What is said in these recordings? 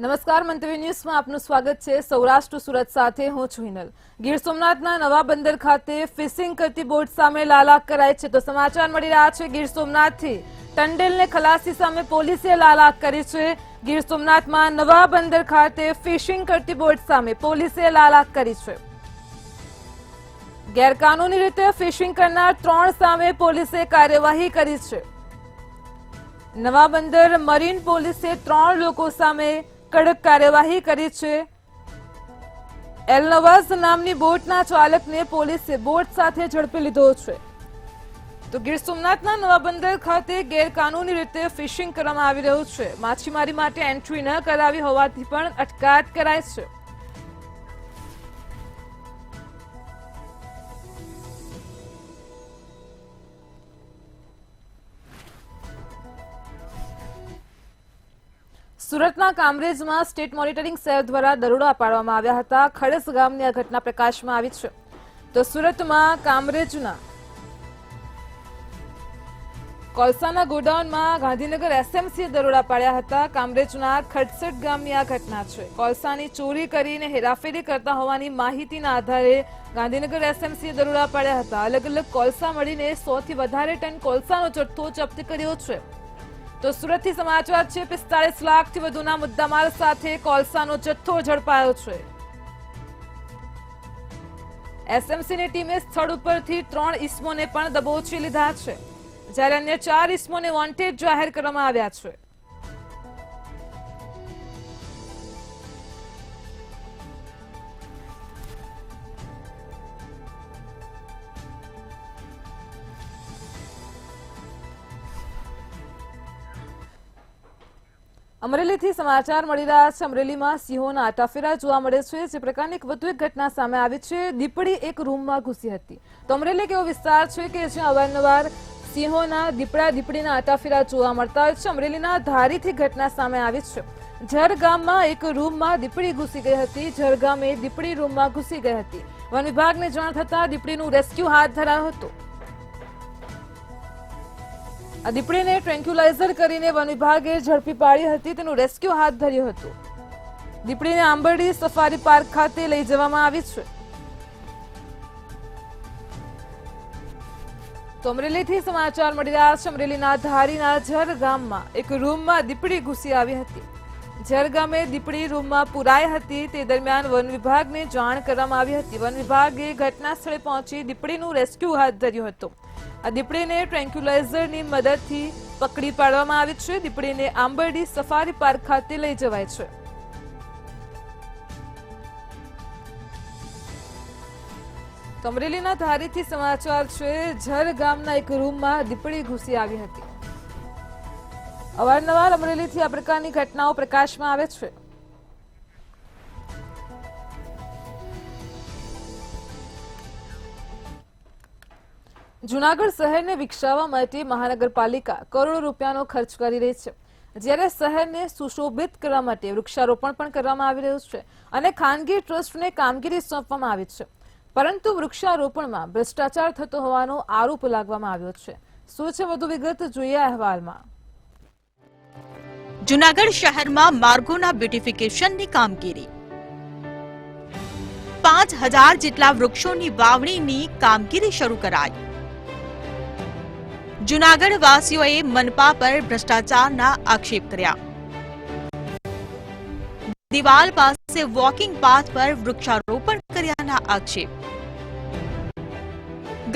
નમસ્કાર, મંતવ્ય ન્યૂઝમાં આપનું સ્વાગત છે। સૌરાષ્ટ્ર સુરત સાથે હું છું હિનલ। ગીર સોમનાથના નવા બંદર ખાતે ફિશિંગ કરતી બોટ સામે લાલાક કરાઈ છે। તો સમાચાર મળી રહ્યા છે ગીર સોમનાથથી ટંડેલને ખલાસી સામે પોલીસે લાલાક કરી છે। ગીર સોમનાથમાં નવા બંદર ખાતે ફિશિંગ કરતી બોટ સામે પોલીસે લાલાક કરી છે। ગેરકાનૂની રીતે ફિશિંગ કરનાર 3 સામે પોલીસે કાર્યવાહી કરી છે। નવા બંદર મરીન પોલીસે 3 લોકો સામે કડક કાર્યવાહી કરી છે। એલ નવાઝ નામની બોટના ચાલકને પોલીસે બોટ સાથે ઝડપી લીધો છે। તો ગીર સોમનાથના નવા બંદર ખાતે ગેરકાનૂની રીતે ફિશિંગ કરવામાં આવી રહ્યું છે। માછીમારી માટે એન્ટ્રી ન કરાવી હોવાથી પણ અટકાયત કરાઈ છે। સુરતના કામરેજમાં સ્ટેટ મોનિટરિંગ સેલ દ્વારા દરોડા પાડવામાં આવ્યા હતા। ખડસ ગામની આ ઘટના પ્રકાશમાં આવી છે। તો સુરતમાં કામરેજના કોલસાના ગોડાઉનમાં ગાંધીનગર એસએમસીએ દરોડા પાડ્યા હતા। કામરેજના ખડસટ ગામની આ ઘટના છે। કોલસાની ચોરી કરીને હેરાફેરી કરતા હોવાની માહિતીના આધારે ગાંધીનગર એસએમસીએ દરોડા પાડ્યા હતા। અલગ અલગ કોલસા મળીને 100 થી વધારે ટન કોલસાનો જથ્થો જપ્ત કર્યો છે। તો સુરતથી સમાચાર છે 45 લાખથી વધુના મુદ્દામાલ સાથે કોલસાનો જથ્થો ઝડપાયો છે। એસએમસીની ટીમે સ્થળ ઉપરથી 3 ઇસમોને પણ દબોચી લીધા છે, જ્યારે અન્ય 4 ઇસમોને વોન્ટેડ જાહેર કરવામાં આવ્યા છે। અમરેલીથી સમાચાર મળી રહ્યા છે। અમરેલીમાં સિંહોના આટાફેરા જોવા મળે છે। જે પ્રકારની વધુ એક ઘટના સામે આવી છે। દીપડી એક રૂમમાં ઘૂસી હતી। તો અમરેલી એક એવો વિસ્તાર છે કે જ્યાં અવારનવાર સિંહોના દીપડીના આટાફેરા જોવા મળતા હોય છે। અમરેલીના ધારીથી ઘટના સામે આવી છે। ઝર ગામમાં એક રૂમમાં દીપડી ઘૂસી ગઈ હતી। ઝર ગામે દીપડી રૂમમાં ઘૂસી ગઈ હતી। વન વિભાગને જાણ થતાં દીપડીનું રેસ્ક્યુ હાથ ધરાયો હતો। આ દીપડીને ટ્રેન્ક્યુલાઇઝર કરીને વન વિભાગે ઝડપી પાડી હતી। તેનું રેસ્ક્યુ હાથ ધર્યું હતું। દીપડીને આંબરડી સફારી પાર્ક ખાતે લઈ જવામાં આવી છે। તો અમરેલીથી સમાચાર મળી રહ્યા છે। અમરેલીના ધારીના ઝર ગામમાં એક રૂમમાં દીપડી ઘૂસી આવી હતી। ઝર ગામે દીપડી રૂમમાં પુરાઈ હતી। તે દરમિયાન વન વિભાગને જાણ કરવામાં આવી હતી। વન વિભાગે ઘટના સ્થળે પહોંચી દીપડીનું રેસ્ક્યુ હાથ ધર્યું હતું। આ દીપડીને ટ્રેન્ક્યુલાઇઝરની મદદથી પકડી પાડવામાં આવી છે। દીપડીને આંબરડી સફારી પાર્ક ખાતે લઈ જવાય છે। તો અમરેલીના ધારીથી સમાચાર છે। ઝર ગામના એક રૂમમાં દીપડી ઘૂસી આવી હતી। અવારનવાર અમરેલીથી આ પ્રકારની ઘટનાઓ પ્રકાશમાં આવે છે। જૂનાગઢ શહેરને વિકસાવવા માટે મહાનગરપાલિકા કરોડો રૂપિયાનો ખર્ચ કરી રહી છે, જ્યારે શહેરને સુશોભિત કરવા માટે વૃક્ષારોપણ પણ કરવામાં આવી રહ્યું છે અને ખાનગી ટ્રસ્ટને કામગીરી સોંપવામાં આવી છે। પરંતુ વૃક્ષારોપણમાં ભ્રષ્ટાચાર થતો હોવાનો આરોપ લાગવામાં આવ્યો છે। શું છે વધુ વિગત, જોઈએ અહેવાલમાં। જૂનાગઢ શહેરમાં માર્ગોના બ્યુટિફિકેશનની કામગીરી, 5000 જેટલા વૃક્ષોની વાવણીની કામગીરી શરૂ કરાઈ। જૂનાગઢ વાસીઓએ મનપા પર ભ્રષ્ટાચારના આક્ષેપ કર્યા। દિવાલ પાસે વોકિંગ પાથ પર વૃક્ષારોપણ કર્યાના આક્ષેપ।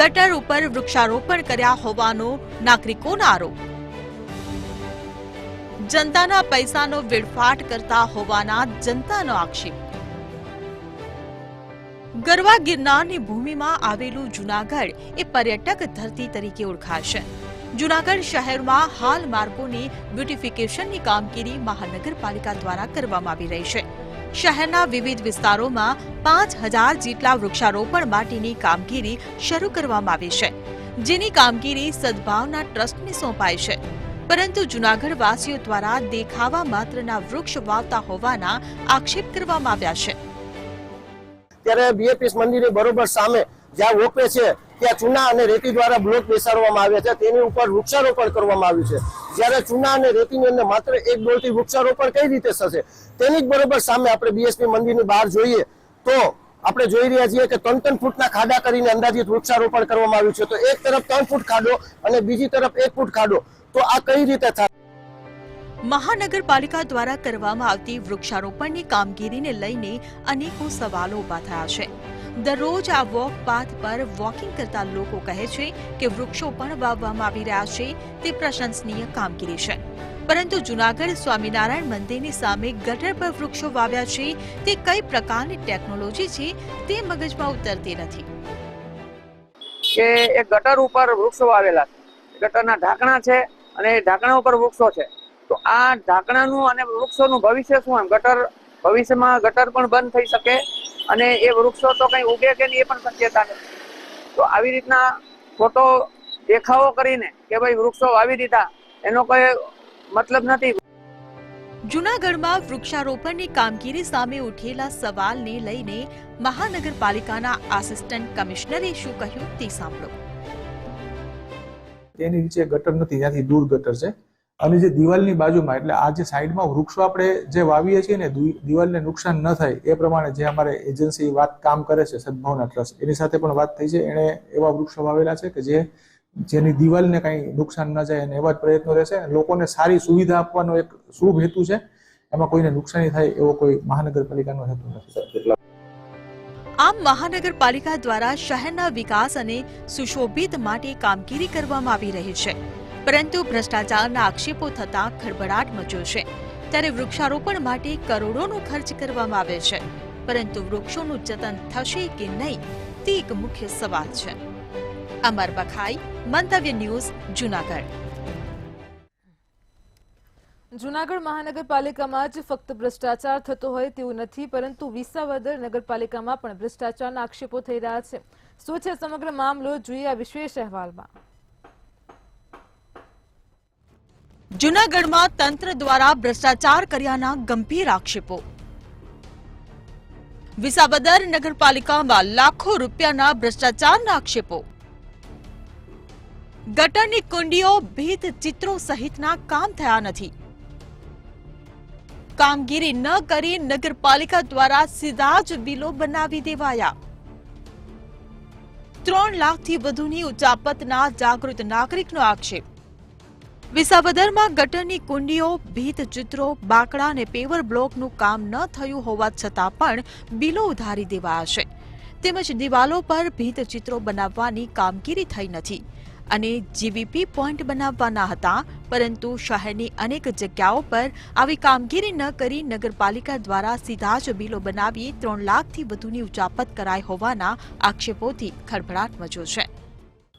ગટર ઉપર વૃક્ષારોપણ કર્યા હોવાનો નાગરિકોનો આરોપ। જનતાના પૈસાનો વેડફાટ કરતા હોવાના જનતાનો આક્ષેપ। ગરવા ગિરનારની ભૂમિમાં આવેલું જૂનાગઢ એ પર્યટક ધરતી તરીકે ઓળખાશે। જૂનાગઢ શહેરમાં હાલ માર્ગોની બ્યુટિફિકેશનની કામગીરી મહાનગરપાલિકા દ્વારા કરવામાં આવી રહી છે। શહેરના વિવિધ વિસ્તારોમાં 5000 જેટલા વૃક્ષારોપણ માટેની કામગીરી શરૂ કરવામાં આવી છે, જેની કામગીરી સદભાવના ટ્રસ્ટને સોંપાઈ છે। પરંતુ જૂનાગઢ વાસીઓ દ્વારા દેખાવા માત્રના વૃક્ષ વાવતા હોવાના આક્ષેપ કરવામાં આવ્યા છે। ત્યારે બીએપીએસ મંદિરની બરોબર સામે જ્યાં વોકવે છે ત્યાં ચૂના અને રેતી દ્વારા બ્લોક બેસાડવામાં આવ્યા છે, તેની ઉપર વૃક્ષારોપણ કરવામાં આવ્યું છે. જ્યારે ચૂના અને રેતીની અંદર માત્ર એક ડોલથી વૃક્ષારોપણ કઈ રીતે થશે, તેની જ બરોબર સામે આપણે બીએસપી મંદિરની બહાર જોઈએ તો આપણે જોઈ રહ્યા છીએ કે 3-3 ફૂટના ખાડા કરીને અંદાજિત વૃક્ષારોપણ કરવામાં આવ્યું છે. તો એક તરફ 3 ફૂટ ખાડો અને બીજી તરફ 1 ફૂટ ખાડો, તો આ કઈ રીતે થાય? મહાનગરપાલિકા દ્વારા કરવામાં આવતી વૃક્ષારોપણની કામગીરીને લઈને અનેકો સવાલો ઉભા થયા છે. દરરોજ આ વોક પાથ પર વોકિંગ કરતા લોકો કહે છે કે વૃક્ષો પણ વાવવામાં આવી રહ્યા છે, તે પ્રશંસનીય કામગીરી છે. પરંતુ જૂનાગઢ સ્વામિનારાયણ મંદિરની સામે ગટર પર વૃક્ષો વાવ્યા છે, તે કઈ પ્રકારની ટેકનોલોજી છે તે મગજમાં ઉતરતી નથી. કે એક ગટર ઉપર વૃક્ષો વાવેલા છે, ગટરના ઢાંકણા છે અને એ ઢાંકણા ઉપર વૃક્ષો છે. તો આ ઢાંકણાનું અને વૃક્ષોનું ભવિષ્ય શું? એમ ગટર ભવિષ્યમાં ગટર પણ બંધ થઈ શકે અને એ વૃક્ષો તો કઈ ઉગે કે નહીં એ પણ શક્યતા નથી. તો આવી રીતના ખોટો દેખાવો કરીને કે ભાઈ વૃક્ષો વાવી દીધા એનો કોઈ મતલબ નથી. જૂનાગઢમાં વૃક્ષારોપણની કામગીરી સામે ઉઠેલા સવાલને લઈને મહાનગરપાલિકાના આસિસ્ટન્ટ કમિશનરે શું કહ્યું તે સાંભળો. તેની નીચે ગટર નથી, ત્યાંથી દૂર ગટર છે અને જે દિવાલની બાજુમાં એટલે આ જે સાઈડમાં વૃક્ષો આપણે જે વાવીએ છીએ ને દિવાલને નુકસાન ન થાય એ પ્રમાણે જે અમારે એજન્સી કામ કરે છે સદભાવના ટ્રસ્ટ, એની સાથે પણ વાત થઈ છે. એણે એવા વૃક્ષો વાવેલા છે કે જેની દિવાલને કંઈ નુકસાન ન જાય અને એવા જ પ્રયત્નો રહેશે. લોકોને સારી સુવિધા આપવાનો એક શુભ હેતુ છે, એમાં કોઈને નુકસાની થાય એવો કોઈ મહાનગરપાલિકાનો હેતુ નથી. આમ મહાનગરપાલિકા દ્વારા શહેરના વિકાસ અને સુશોભિત માટે કામગીરી કરવામાં આવી રહી છે, પરંતુ ભ્રષ્ટાચારના આક્ષેપો થતા ખળભળાટ મચ્યો છે. ત્યારે વૃક્ષારોપણ માટે કરોડોનો ખર્ચ કરવામાં આવે છે, પરંતુ વૃક્ષોનું જતન થશે કે નહીં તે એક મુખ્ય સવાલ છે. અમર બખાઈ, મંતવ્ય ન્યૂઝ, જૂનાગઢ. જૂનાગઢ મહાનગરપાલિકામાં જ ફક્ત ભ્રષ્ટાચાર થતો હોય તેવું નથી, પરંતુ વિસાવદર નગરપાલિકામાં પણ ભ્રષ્ટાચારના આક્ષેપો થઈ રહ્યા છે. શું છે સમગ્ર મામલો, જોઈએ આ વિશેષ અહેવાલમાં. જૂનાગઢમાં તંત્ર દ્વારા ભ્રષ્ટાચાર કર્યાના ગંભીર આક્ષેપો. વિસાવદર નગરપાલિકામાં લાખો રૂપિયાના ભ્રષ્ટાચારના આક્ષેપો. ગટરની કુંડીઓ, ભીત ચિત્રો સહિતના કામ થયા નથી. કામગીરી ન કરી નગરપાલિકા દ્વારા સીધા જ બિલો બનાવી દેવાયા. 3 લાખથી વધુની ઉચાપતના જાગૃત નાગરિકનો આક્ષેપ. વિસાવદરમાં ગટરની કુંડીઓ, ભીત ચિત્રો, બાકડા અને પેવર બ્લોકનું કામ ન થયું હોવા છતાં પણ બિલો ઉધારી દેવાયા છે. તેમજ દિવાલો પર ભીત ચિત્રો બનાવવાની કામગીરી થઈ નથી અને જીવીપી પોઈન્ટ બનાવવાના હતા, પરંતુ શહેરની અનેક જગ્યાઓ પર આવી કામગીરી ન કરી નગરપાલિકા દ્વારા સીધા જ બિલો બનાવી 3 લાખથી વધુની ઉચાપત કરાઈ હોવાના આક્ષેપોથી ખળભળાટ મચ્યો છે.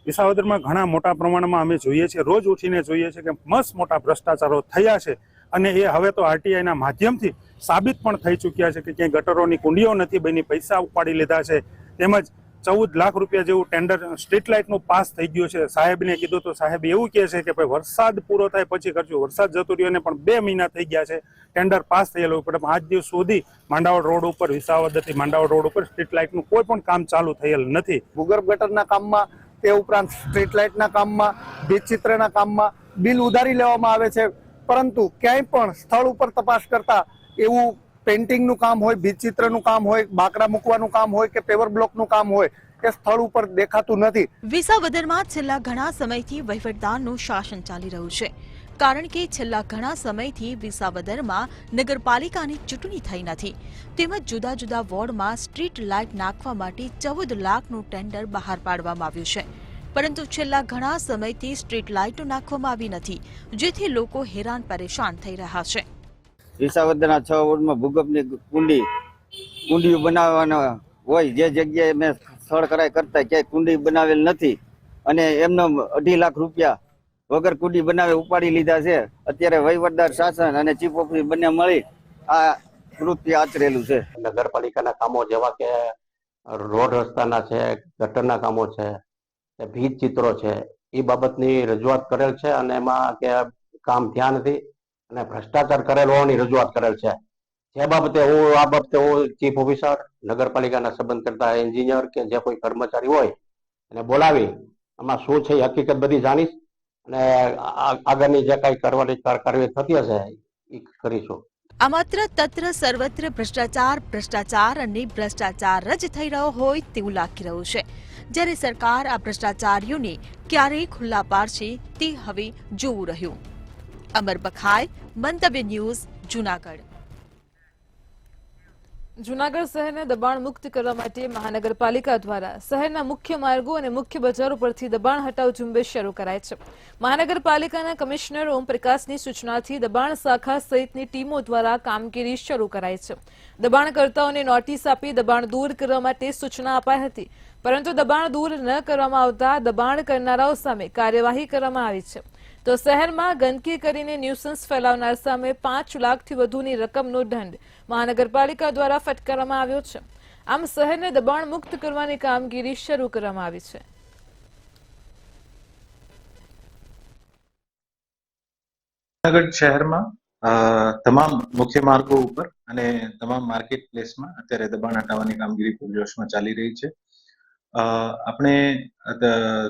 વિસાવદરમાં ઘણા મોટા પ્રમાણમાં અમે જોઈએ છીએ, રોજ ઉઠીને જોઈએ છીએ કે મસ્ત મોટા ભ્રષ્ટાચારો થયા છે અને એ હવે તો આરટીઆઈના માધ્યમથી સાબિત પણ થઈ ચૂક્યા છે કે ક્યાંય ગટરોની કુંડીઓ નથી બની, પૈસા ઉપાડી લીધા છે. તેમજ 14 લાખ રૂપિયા જેવું ટેન્ડર સ્ટ્રીટ લાઇટનું પાસ થઈ ગયું છે. સાહેબને કીધું તો સાહેબ એવું કહે છે કે ભાઈ વરસાદ પૂરો થાય પછી કરજો. વરસાદ જતો રહ્યો ને પણ 2 મહિના થઈ ગયા છે ટેન્ડર પાસ થયેલું, પણ આજ દિવસ સુધી માંડાવડ રોડ ઉપર, વિસાવદરથી માંડાવડ રોડ ઉપર સ્ટ્રીટ લાઇટનું કોઈ પણ કામ ચાલુ થયેલ નથી. ભૂગર્ભ ગટરના કામમાં, તે ઉપરાંત સ્ટ્રીટ લાઇટના કામમાં, ભીતચિત્રના કામમાં બિલ ઉધારી લેવામાં આવે છે, પરંતુ ક્યાંય પણ સ્થળ ઉપર તપાસ કરતા એવું પેઇન્ટિંગનું કામ હોય, ભીતચિત્રનું કામ હોય, બાકડા મૂકવાનું કામ હોય કે પેવર બ્લોકનું કામ હોય એ સ્થળ ઉપર દેખાતું નથી. વિસાવદરમાં છેલ્લા ઘણા સમયથી વહીવટદારનું શાસન ચાલી રહ્યું છે, કારણ કે છેલ્લા ઘણા સમયથી વિસાવદરમાં નગરપાલિકાની ચૂંટણી થઈ નથી. તેમજ જુદા જુદા વોર્ડમાં સ્ટ્રીટ લાઇટ નાખવા માટે 14 લાખનું ટેન્ડર બહાર પાડવામાં આવ્યું છે, પરંતુ છેલ્લા ઘણા સમયથી સ્ટ્રીટ લાઇટો નાખવામાં આવી નથી, જેથી લોકો હેરાન પરેશાન થઈ રહ્યા છે. વિસાવદરના 6 વોર્ડમાં ભૂગર્ભની કુંડીઓ બનાવવાના હોય, જે જગ્યાએ મેં સ્થળ કરાય કરતા ક્યાંય કુંડી બનાવેલ નથી અને એમનો 2.5 લાખ રૂપિયા વગર કુંડી બનાવે ઉપાડી લીધા છે. અત્યારે વહીવટદાર શાસન અને ચીફ ઓફિસર બંને મળી આ કૃત્ય આચરેલું છે. નગરપાલિકાના કામો જેવા કે રોડ રસ્તાના છે, ગટરના કામો છે, ભીત ચિત્રો છે, એ બાબતની રજૂઆત કરેલ છે અને એમાં કે કામ થયા નથી અને ભ્રષ્ટાચાર કરેલ હોવાની રજૂઆત કરેલ છે. જે બાબતે હું ચીફ ઓફિસર, નગરપાલિકાના સંબંધ કરતા એન્જિનિયર કે જે કોઈ કર્મચારી હોય અને બોલાવી આમાં શું છે એ હકીકત બધી જાણીશ અને આગળની જે કઈ કરવાની કાર્યવાહી થતી હશે એ કરીશું. આ માત્ર તત્ર સર્વત્ર ભ્રષ્ટાચાર ભ્રષ્ટાચાર અને ભ્રષ્ટાચાર જ થઈ રહ્યો હોય તેવું લાગી રહ્યું છે, જ્યારે સરકાર આ ભ્રષ્ટાચારીઓને ક્યારેય ખુલ્લા પાડશે તે હવે જોવું રહ્યું. અમર બખાય, મંતવ્ય ન્યૂઝ, જૂનાગઢ. જૂનાગઢ શહેરને દબાણ મુક્ત કરવા માટે મહાનગરપાલિકા દ્વારા શહેરના મુખ્ય માર્ગો અને મુખ્ય બજારો પરથી દબાણ હટાવ ઝુંબેશ શરૂ કરાય છે. મહાનગરપાલિકાના કમિશનર ઓમ પ્રકાશની સૂચનાથી દબાણ શાખા સહિતની ટીમો દ્વારા કામગીરી શરૂ કરાઈ છે. દબાણકર્તાઓને નોટિસ આપી દબાણ દૂર કરવા માટે સૂચના અપાઈ હતી, પરંતુ દબાણ દૂર ન કરવામાં આવતા દબાણ કરનારાઓ સામે કાર્યવાહી કરવામાં આવી છે. તો શહેરમાં ગંદકી કરીને ન્યુસન્સ ફેલાવનાર સામે 5 લાખથી વધુની રકમનો દંડ મહાનગરપાલિકા દ્વારા ફટકારવામાં આવ્યો છે. આમ શહેરને દબાણ મુક્ત કરવાની કામગીરી શરૂ કરવામાં આવી છે. જૂનાગઢ શહેરમાં તમામ મુખ્ય માર્ગો ઉપર અને તમામ માર્કેટ પ્લેસમાં અત્યારે દબાણ હટાવવાની કામગીરી પૂરજોશમાં ચાલી રહી છે. આપણે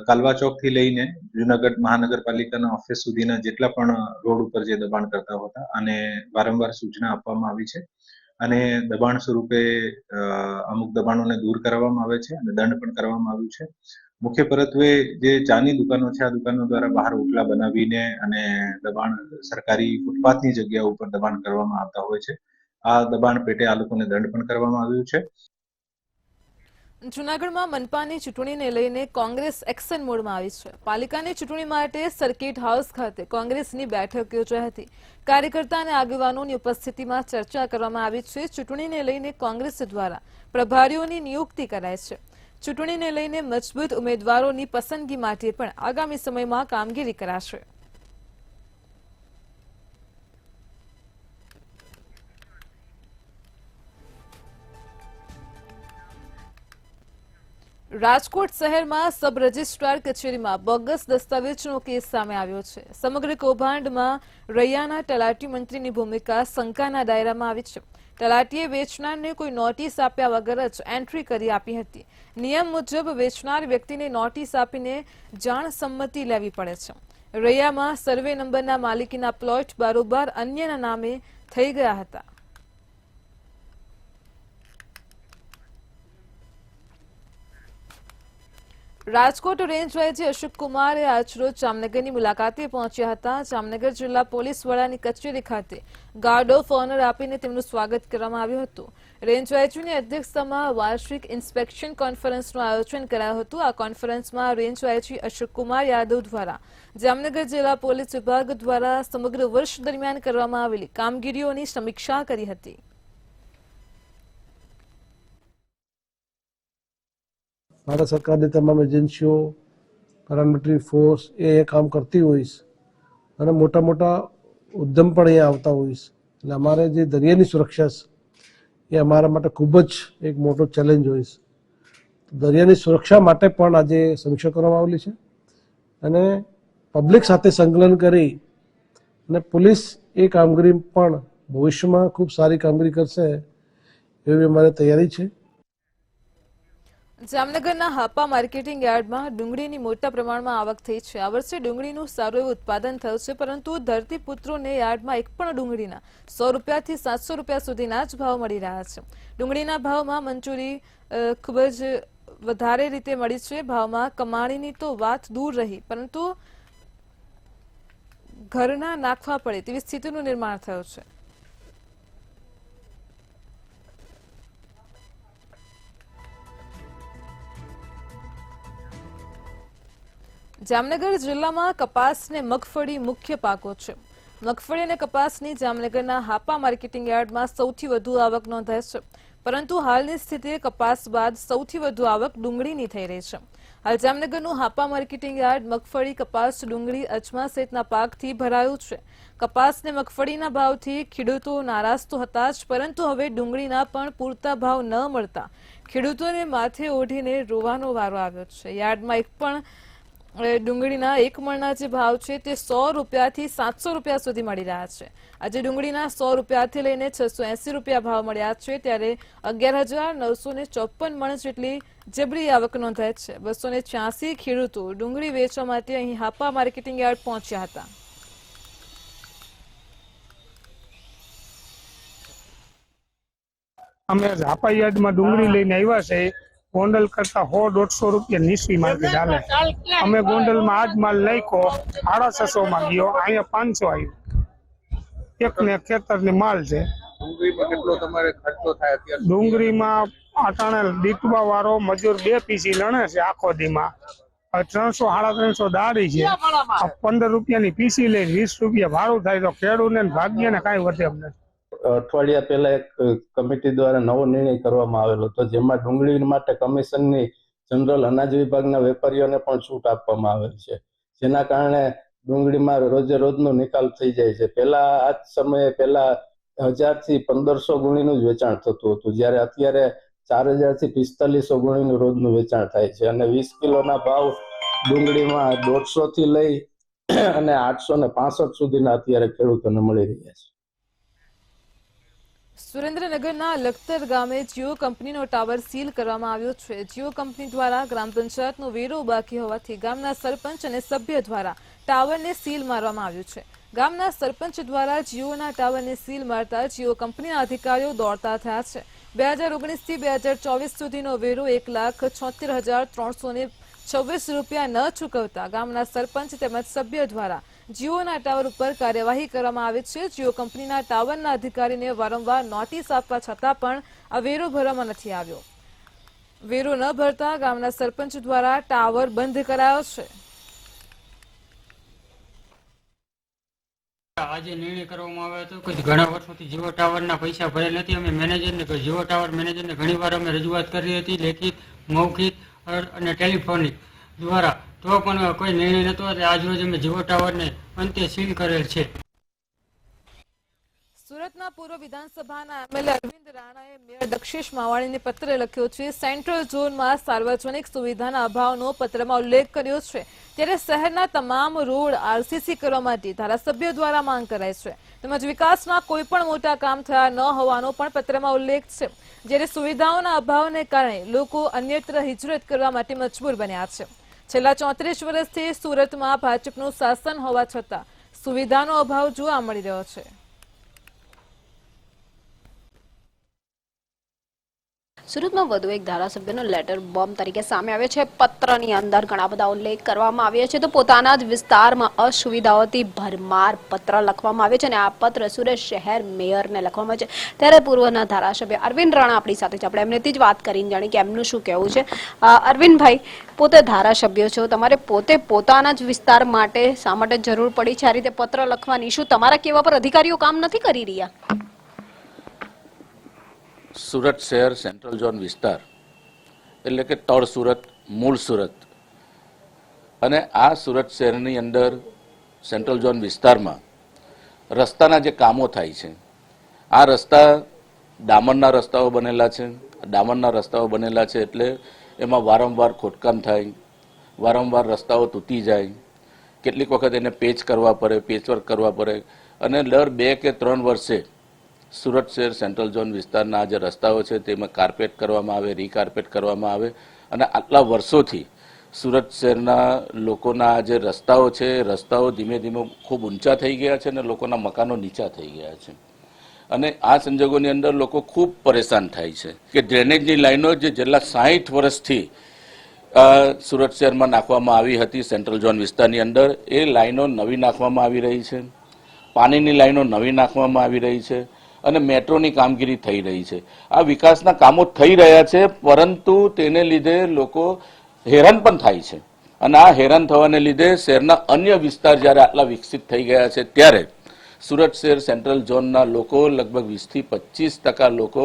કાલવા ચોક થી લઈને જૂનાગઢ મહાનગરપાલિકાના ઓફિસ સુધીના જેટલા પણ રોડ ઉપર જે દબાણ કરતા હતા અને વારંવાર સૂચના આપવામાં આવી છે અને દબાણ સ્વરૂપે અમુક દબાણોને દૂર કરવામાં આવે છે અને દંડ પણ કરવામાં આવ્યું છે. મુખ્ય પરત્વે જે ચાની દુકાનો છે આ દુકાનો દ્વારા બહાર ઓટલા બનાવીને અને દબાણ સરકારી ફૂટપાથની જગ્યા ઉપર દબાણ કરવામાં આવતા હોય છે. આ દબાણ પેટે આ લોકોને દંડ પણ કરવામાં આવ્યું છે. જૂનાગઢમાં મનપાની ચૂંટણીને લઈને કોંગ્રેસ એક્શન મોડમાં આવી છે. પાલિકાની ચૂંટણી માટે સર્કિટ હાઉસ ખાતે કોંગ્રેસની બેઠક યોજાઈ હતી. કાર્યકર્તા અને આગેવાનોની ઉપસ્થિતિમાં ચર્ચા કરવામાં આવી છે. ચૂંટણીને લઈને કોંગ્રેસ દ્વારા પ્રભારીઓની નિયુક્તિ કરાઈ છે. ચૂંટણીને લઈને મજબૂત ઉમેદવારોની પસંદગી માટે પણ આગામી સમયમાં કામગીરી કરાશે. રાજકોટ શહેરમાં સબ રજિસ્ટ્રાર કચેરીમાં બોગસ દસ્તાવેજનો કેસ સામે આવ્યો છે. સમગ્ર કૌભાંડમાં રૈયાના તલાટી મંત્રીની ભૂમિકા શંકાના દાયરામાં આવી છે. તલાટીએ વેચનારને કોઈ નોટિસ આપ્યા વગર જ એન્ટ્રી કરી આપી હતી. નિયમ મુજબ વેચનાર વ્યક્તિને નોટિસ આપીને જાણ સંમતિ લેવી પડે છે. રૈયામાં સર્વે નંબરના માલિકીના પ્લોટ બારોબાર અન્યના નામે થઈ ગયા હતા. રાજકોટ રેન્જ આઈજી અશોક કુમારે આજરોજ જામનગરની મુલાકાતે પહોંચ્યા હતા. જામનગર જિલ્લા પોલીસ વડાની કચેરી ખાતે ગાર્ડ ઓફ ઓનર આપીને તેમનું સ્વાગત કરવામાં આવ્યું હતું. રેન્જ આઈજીની અધ્યક્ષતામાં વાર્ષિક ઇન્સ્પેક્શન કોન્ફરન્સનું આયોજન કરાયું હતું. આ કોન્ફરન્સમાં રેન્જ આઈજી અશોક કુમાર યાદવ દ્વારા જામનગર જિલ્લા પોલીસ વિભાગ દ્વારા સમગ્ર વર્ષ દરમિયાન કરવામાં આવેલી કામગીરીઓની સમીક્ષા કરી હતી. ભારત સરકારની તમામ એજન્સીઓ, પેરામિલિટરી ફોર્સ એ કામ કરતી હોઈશ અને મોટા મોટા ઉદ્યમ પણ અહીંયા આવતા હોઈશ. એટલે અમારે જે દરિયાની સુરક્ષા છે એ અમારા માટે ખૂબ જ એક મોટો ચેલેન્જ હોઈશ. દરિયાની સુરક્ષા માટે પણ આજે સમીક્ષા કરવામાં આવેલી છે અને પબ્લિક સાથે સંકલન કરી અને પોલીસ એ કામગીરી પણ ભવિષ્યમાં ખૂબ સારી કામગીરી કરશે એવી અમારી તૈયારી છે. જામનગરના હાપા માર્કેટિંગ યાર્ડમાં ડુંગળીની મોટા પ્રમાણમાં આવક થઈ છે. આ વર્ષે ડુંગળીનું સારું એવું ઉત્પાદન થયું છે, પરંતુ ધરતીપુત્રોને યાર્ડમાં એક પણ ડુંગળીના 100 રૂપિયાથી 700 રૂપિયા સુધીના જ ભાવ મળી રહ્યા છે. ડુંગળીના ભાવમાં મંજૂરી ખૂબ જ વધારે રીતે મળી છે. ભાવમાં કમાણીની તો વાત દૂર રહી, પરંતુ ઘરના નાખવા પડે તેવી સ્થિતિનું નિર્માણ થયું છે. જામનગર જિલ્લામાં કપાસ ને મગફળી મુખ્ય પાકો છે. મગફળી અને કપાસની જામનગરના હાપા માર્કેટિંગ યાર્ડમાં સૌથી વધુ આવક નોંધાય છે, પરંતુ હાલની સ્થિતિએ કપાસ બાદ સૌથી વધુ આવક ડુંગળીની થઈ રહી છે. હાલ જામનગરનું હાપા માર્કેટિંગ યાર્ડ મગફળી, કપાસ, ડુંગળી, અજમા સહિતના પાકથી ભરાયું છે. કપાસ ને મગફળીના ભાવથી ખેડૂતો નારાજ તો હતા જ, પરંતુ હવે ડુંગળીના પણ પૂરતા ભાવ ન મળતા ખેડૂતોને માથે ઓઢીને રોવાનો વારો આવ્યો છે. યાર્ડમાં એક પણ ડુંગળીના એક મણના જે ભાવ છે તે 100 રૂપિયાથી 700 રૂપિયા સુધી મળી રહ્યા છે. આજે ડુંગળીના 100 રૂપિયાથી લઈને 680 રૂપિયા ભાવ મળ્યા છે, ત્યારે 11,954 મણ જેટલી જબરી આવક નોંધાઈ છે. 286 ખેડૂતો ડુંગળી વેચવા માટે અહીં હાપા માર્કેટિંગ યાર્ડ પહોંચ્યા હતા. અમે ઝાપા યાર્ડમાં ડુંગળી લઈને આવ્યા છે. ગોંડલ કરતા 100-150 રૂપિયા નીચી માર્કેટ હાલે. અમે ગોંડલમાં આજ માલ નાખ્યો 650 માં ગયો, અહીંયા 500 આવ્યો. એક ને ખેતરની માલ છે. ડુંગળીમાં કેટલો તમારે ખર્ચો થાય અત્યારે? ડુંગળીમાં અટાણે દીટવા વાળો મજૂર 2 પીસી લણે છે આખો દીમાં. 300-350 દાડી છે. 15 રૂપિયાની પીસી લઈને 20 રૂપિયા ભાડું થાય તો ખેડૂતને ભાગ્યને કાંઈ વધે એમ નથી. અઠવાડિયા પહેલા એક કમિટી દ્વારા નવો નિર્ણય કરવામાં આવેલો હતો, જેમાં ડુંગળી માટે કમિશનની જનરલ અનાજ વિભાગના વેપારીઓને પણ છૂટ આપવામાં આવેલ છે, જેના કારણે ડુંગળીમાં રોજે રોજનો નિકાલ થઈ જાય છે. પહેલા આ જ સમયે 1000 થી 1500 ગુણીનું જ વેચાણ થતું હતું, જ્યારે અત્યારે 4000 થી 4500 ગુણીનું રોજનું વેચાણ થાય છે. અને 20 કિલોના ભાવ ડુંગળીમાં 150 થી લઈ અને 865 સુધીના અત્યારે ખેડૂતોને મળી રહ્યા છે. સુરેન્દ્રનગરના લખતર ગામે જીઓ કંપનીનો ટાવર સીલ કરવામાં આવ્યો છે. જીઓ કંપની દ્વારા ગ્રામ પંચાયતનો વેરો બાકી હોવાથી ગામના સરપંચ અને સભ્ય દ્વારા ટાવરને સીલ મારવામાં આવ્યું છે. ગામના સરપંચ દ્વારા જીઓના ટાવરને સીલ મારતા જીઓ કંપનીના અધિકારીઓ દોડતા થયા છે. 2019 થી 2024 સુધીનો વેરો 1,76,326 રૂપિયા ન ચૂકવતા ગામના સરપંચ તેમજ સભ્ય દ્વારા જીઓના ટાવર ઉપર કાર્યવાહી કરવામાં આવે છે. જીઓ કંપનીના ટાવરના અધિકારીને વારંવાર નોટિસ આપવા છતાં પણ આ વેરો ભરવામાં નથી આવ્યો. વેરો ન ભરતા ગામના સરપંચ દ્વારા ટાવર બંધ કરાયો છે. આજે નિર્ણય કરવામાં આવ્યો હતો કે ઘણા વર્ષોથી જીઓ ટાવરના પૈસા ભરેલ નથી. અમે મેનેજરને જીઓ ટાવર મેનેજરને ઘણી વાર અમે રજૂઆત કરી હતી, લેખિત, મૌખિક અને ટેલિફોનિક દ્વારા, તો પણ કોઈ નિર્ણય નહોતો. આજરોજ અમે જીઓ ટાવરને અંતે સીલ કરેલ છે. સુરતના પૂર્વ વિધાનસભાના એમએલએ અરવિંદ રાણાએ મેયર દક્ષેશ માવાણીને પત્ર લખ્યો છે. સેન્ટ્રલ ઝોનમાં સાર્વજનિક સુવિધાના અભાવનો પત્રમાં ઉલ્લેખ કર્યો છે. ત્યારે શહેરના તમામ રોડ આરસીસી કરવા માટે ધારાસભ્ય દ્વારા માંગ કરાઈ છે. તેમજ વિકાસના કોઈ પણ મોટા કામ થયા ન હોવાનો પણ પત્રમાં ઉલ્લેખ છે. જ્યારે સુવિધાઓના અભાવને કારણે લોકો અન્યત્ર હિજરત કરવા માટે મજબૂર બન્યા છે. છેલ્લા 34 વર્ષથી સુરતમાં ભાજપનું શાસન હોવા છતાં સુવિધાનો અભાવ જોવા મળી રહ્યો છે. સુરતમાં વધુ એક ધારાસભ્યનો લેટર બોમ્બ તરીકે સામે આવ્યો છે. પત્રની અંદર ઘણા બધા ઉલ્લેખ કરવામાં આવ્યા છે. તો પોતાના જ વિસ્તારમાં અસુવિધાઓથી ભરમાર પત્ર લખવામાં આવ્યો છે અને આ પત્ર સુરત શહેર મેયરને લખવામાં છે. ત્યારે પૂર્વના ધારાસભ્ય અરવિંદ રાણા આપણી સાથે છે. આપણે એમનેથી જ વાત કરીને જાણીએ કે એમનું શું કહેવું છે. અરવિંદભાઈ, પોતે ધારાસભ્ય છો, તમારે પોતે પોતાના જ વિસ્તાર માટે શા માટે જરૂર પડી છે આ રીતે પત્ર લખવાની? શું તમારા કહેવા પર અધિકારીઓ કામ નથી કરી રહ્યા? સુરત શહેર સેન્ટ્રલ ઝોન વિસ્તાર એટલે કે તળ સુરત, મૂળ સુરત, અને આ સુરત શહેરની અંદર સેન્ટ્રલ ઝોન વિસ્તારમાં રસ્તાના જે કામો થાય છે, આ રસ્તા ડામરના રસ્તાઓ બનેલા છે. ડામરના રસ્તાઓ બનેલા છે એટલે એમાં વારંવાર ખોદકામ થાય, વારંવાર રસ્તાઓ તૂટી જાય, કેટલીક વખત એને પેચ કરવા પડે, પેચવર્ક કરવા પડે, અને દર 2 કે 3 વર્ષે સુરત શહેર સેન્ટ્રલ ઝોન વિસ્તારના જે રસ્તાઓ છે તેમાં કાર્પેટ કરવામાં આવે, રીકાર્પેટ કરવામાં આવે. અને આટલા વર્ષોથી સુરત શહેરના લોકોના જે રસ્તાઓ છે, રસ્તાઓ ધીમે ધીમે ખૂબ ઊંચા થઈ ગયા છે અને લોકોના મકાનો નીચા થઈ ગયા છે. અને આ સંજોગોની અંદર લોકો ખૂબ પરેશાન થાય છે કે ડ્રેનેજની લાઈનો જે છેલ્લા 60 વર્ષથી સુરત શહેરમાં નાખવામાં આવી હતી સેન્ટ્રલ ઝોન વિસ્તારની અંદર, એ લાઈનો નવી નાખવામાં આવી રહી છે. પાણીની લાઈનો નવી નાખવામાં આવી રહી છે અને મેટ્રોની કામગીરી થઈ રહી છે. આ વિકાસના કામો થઈ રહ્યા છે, પરંતુ તેને લીધે લોકો હેરાન પણ થાય છે. અને આ હેરાન થવાને લીધે શહેરના અન્ય વિસ્તાર જ્યારે આટલા વિકસિત થઈ ગયા છે, ત્યારે સુરત શહેર સેન્ટ્રલ ઝોનના લોકો લગભગ 20 થી 25% લોકો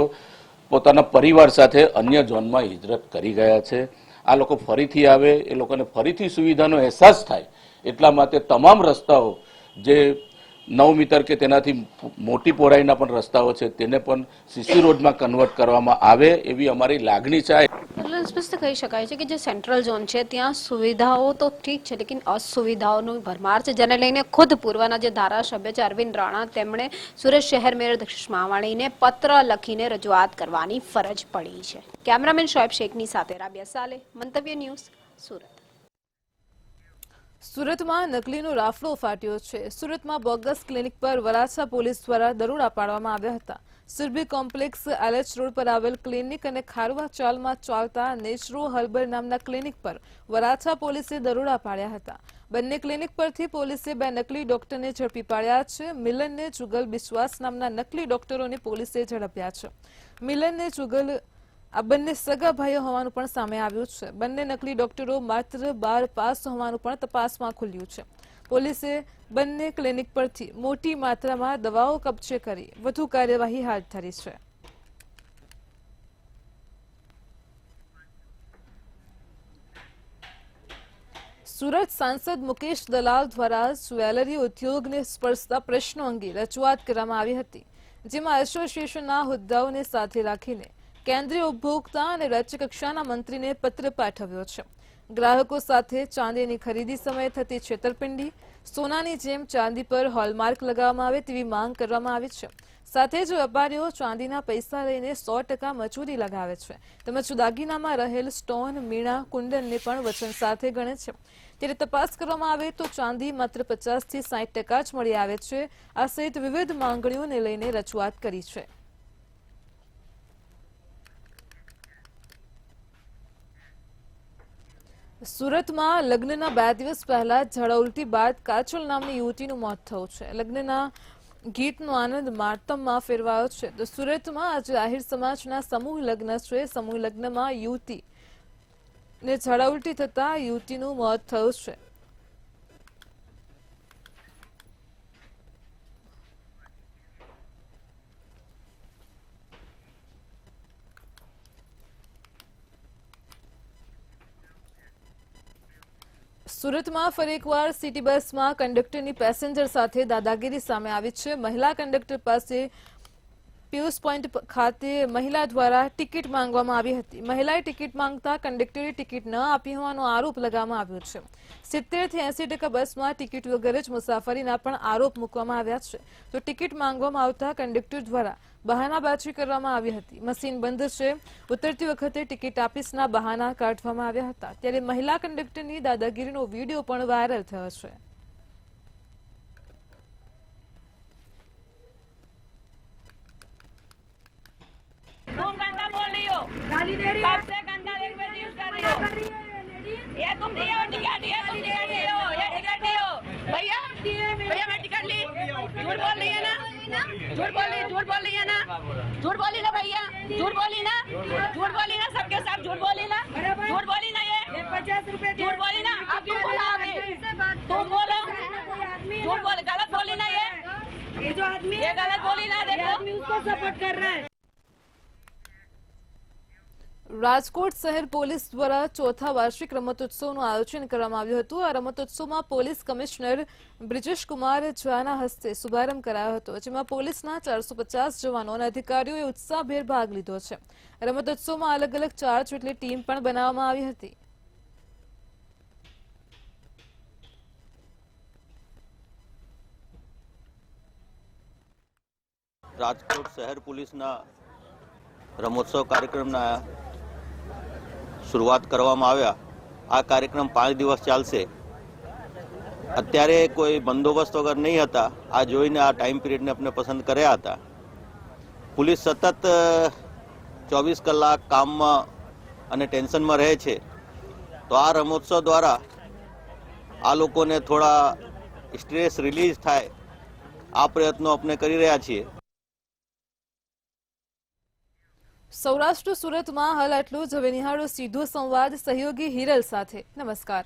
પોતાના પરિવાર સાથે અન્ય ઝોનમાં હિજરત કરી ગયા છે. આ લોકો ફરીથી આવે, એ લોકોને ફરીથી સુવિધાનો અહેસાસ થાય એટલા માટે તમામ રસ્તાઓ જે 9 મીટર કે તેનાથી મોટી પહોળાઈના પણ રસ્તાઓ છે તેને પણ સીસી રોડમાં કન્વર્ટ કરવામાં આવે એવી અમારી લાગણી છે. એટલે સ્પષ્ટ કહી શકાય છે કે જે સેન્ટ્રલ ઝોન છે ત્યાં સુવિધાઓ તો ઠીક છે, લેકિન અસુવિધાઓનો ભરમાર છે, જેને લઈને ખુદ પૂર્વના જે ધારાસભ્ય છે અરવિંદ રાણા તેમણે સુરત શહેર મેયર દક્ષિશ માવાણીને પત્ર લખીને રજૂઆત કરવાની ફરજ પડી છે. કેમેરામેન શોએબ શેખની સાથે રાબિયા સાલે, મંતવ્ય ન્યૂઝ, સુરત. સુરતમાં નકલીનો રાફડો ફાટ્યો છે. સુરતમાં બોગસ ક્લિનિક પર વરાછા પોલીસ દ્વારા દરોડા પાડવામાં આવ્યા હતા. સુરભી કોમ્પ્લેક્સ એલએચ રોડ પર આવેલ ક્લિનિક અને ખારવા ચાલમાં ચાલતા નેચરો હર્બલ નામના ક્લિનિક પર વરાછા પોલીસે દરોડા પાડ્યા હતા. બંને ક્લિનિક પરથી પોલીસે 2 નકલી ડોક્ટરને ઝડપી પાડ્યા છે. મિલનને જુગલ બિશ્વાસ નામના નકલી ડોક્ટરોને પોલીસે ઝડપ્યા છે. મિલનને જુગલ આ બંને સગા ભાઈઓ હોવાનું પણ સામે આવ્યું છે. બંને નકલી ડોક્ટરો માત્ર 12 પાસ હોવાનું પણ તપાસમાં ખુલ્યું છે. પોલીસે બંને ક્લિનિક પરથી મોટી માત્રામાં દવાઓ કબજે કરી વધુ કાર્યવાહી હાથ ધરી છે. સુરત સાંસદ મુકેશ દલાલ દ્વારા જ્વેલરી ઉદ્યોગને સ્પર્શતા પ્રશ્નો અંગે રજૂઆત કરવામાં આવી હતી, જેમાં એસોસિએશનના હોદ્દાઓને સાથે રાખીને કેન્દ્રીય ઉપભોક્તા અને રાજ્યકક્ષાના મંત્રીને પત્ર પાઠવ્યો છે. ગ્રાહકો સાથે ચાંદીની ખરીદી સમયે થતી છેતરપિંડી, સોનાની જેમ ચાંદી પર હોલમાર્ક લગાવવામાં આવે તેવી માંગ કરવામાં આવી છે. સાથે જ વેપારીઓ ચાંદીના પૈસા લઈને 100% મજૂરી લગાવે છે, તેમજ દાગીનામાં રહેલ સ્ટોન, મીણા, કુંડનને પણ વચન સાથે ગણે છે. ત્યારે તપાસ કરવામાં આવે તો ચાંદી માત્ર 50 થી 60% જ મળી આવે છે. આ સહિત વિવિધ માંગણીઓને લઈને રજૂઆત કરી છે. સુરતમાં લગ્નના 2 દિવસ પહેલા ઝાડા ઉલટી બાદ કાજલ નામની યુવતીનું મોત થયું છે. લગ્નના ગીતનો આનંદ માતમમાં ફેરવાયો છે. તો સુરતમાં આજે આહિર સમાજના સમૂહ લગ્ન છે. સમૂહ લગ્નમાં યુવતીને ઝાડા ઉલટી થતા યુવતીનું મોત થયું છે. સુરતમાં ફરી એકવાર સિટી બસમાં કંડક્ટરની પેસેન્જર સાથે દાદાગીરી સામે આવી છે. મહિલા કંડક્ટર પાસે પિયુષ પોઈન્ટ ખાતે મહિલા દ્વારા ટિકિટ માંગવામાં આવી હતી. મહિલાએ ટિકિટ માંગતા કંડક્ટરે ટિકિટ ન આપી હોવાનો આરોપ લગાવવામાં આવ્યો છે. 70 થી 80% બસમાં ટિકિટ વગર જ મુસાફરીના પણ આરોપ મૂકવામાં આવ્યા છે. તો ટિકિટ માંગવામાં આવતા કંડક્ટર દ્વારા બહાનાબાજી કરવામાં આવી હતી. મશીન બંધ છે, ઉતરતી વખતે ટિકિટ આપીશના બહાના કાઢવામાં આવ્યા હતા. ત્યારે મહિલા કંડક્ટરની દાદાગીરીનો વિડીયો પણ વાયરલ થયો છે. तुम गंदा बोल रही हो, गाली दे रही हो, कब से गंदा लैंग्वेज यूज कर रही हो? ये तुम दिए हो टिकट, ये तुम टिकट दिए हो, ये टिकट दिए हो भैया, भैया मैं टिकट ली, झूठ बोल रही है ना, झूठ बोल रही है ना, झूठ बोली ना भैया, झूठ बोली ना, सबके साथ झूठ बोली ना, झूठ बोली ना, ये 50 रुपए झूठ बोली ना, अब तुम बोला अभी, तुम बोलो, झूठ बोले, गलत बोली ना, ये जो आदमी ये गलत बोली ना, देखो उसको सपोर्ट कर रहा है. રાજકોટ શહેર પોલીસ દ્વારા 4થા વાર્ષિક રમતોત્સવનું આયોજન કરવામાં આવ્યું હતું. આ રમતોત્સવમાં પોલીસ કમિશનર બ્રિજેશ કુમાર ઝાના હસ્તે શુભારંભ કરાયો હતો, જેમાં પોલીસના 450 જવાનો અને અધિકારીઓએ ઉત્સાહભેર ભાગ લીધો છે. રમતોત્સવમાં અલગ અલગ 4 જેટલી ટીમ પણ બનાવવામાં આવી હતી. રાજકોટ શહેર પોલીસના રમોત્સવ કાર્યક્રમના શરૂઆત કરવામાં આવ્યા. આ કાર્યક્રમ 5 દિવસ ચાલશે. અત્યારે કોઈ બંદોબસ્ત વગર નહીં હતા. આ જોઈને આ ટાઈમ પીરિયડને આપણે પસંદ કર્યા હતા. પોલીસ સતત 24 કલાક કામમાં અને ટેન્શનમાં રહે છે, તો આ રમોત્સવ દ્વારા આ લોકોને થોડા સ્ટ્રેસ રિલીઝ થાય આ પ્રયત્નો આપણે કરી રહ્યા છીએ. સૌરાષ્ટ્ર સુરતમાં હાલ આટલું જ. હવે નિહાળો સીધો સંવાદ સહયોગી હિરલ સાથે. નમસ્કાર.